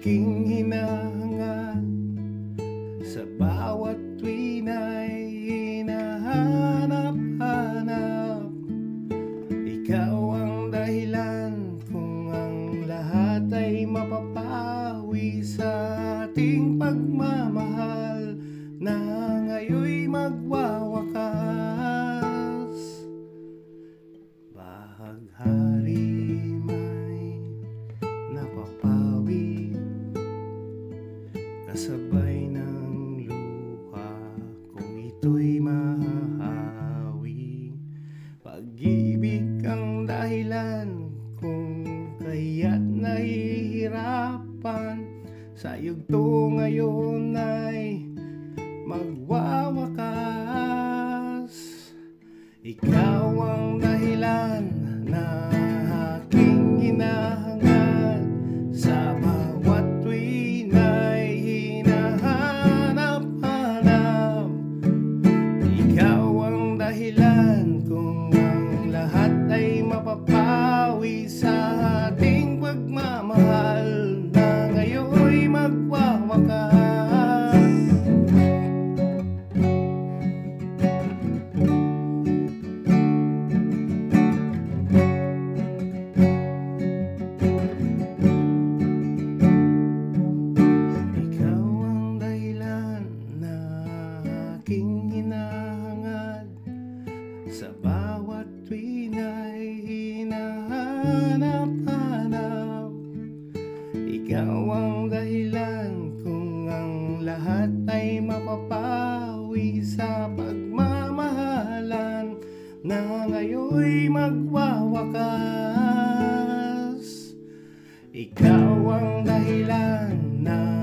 aking hinahangad. Sa bawat tuwin ay hinahanap-hanap. Ikaw ang dahilan kung ang lahat ay mapapawi sa ating pagmamahal na ngayon'y magwawakas. Bahaghari may napapawi, kasabay ng luha kung ito'y mahahawi. Pag-ibig ang dahilan kung kaya't nahihirapan. Sa yugto ngayon ay magwawakas. Ikaw ang dahilan na aking hinahangad. Sa bawat tuwin ay hinahanap-hanap. Ikaw ang dahilan kung ang lahat ay mapapawi sa ating pagmamahal na ngayon'y magwawakas. Ikaw ang dahilan na aking hinahangad. Sa bawat tuwin ay hinahanap-hanap. Ikaw ang dahilan kung ang lahat ay mapapawi sa pagmamahalan na ngayon'y magwawakas. Ikaw ang dahilan na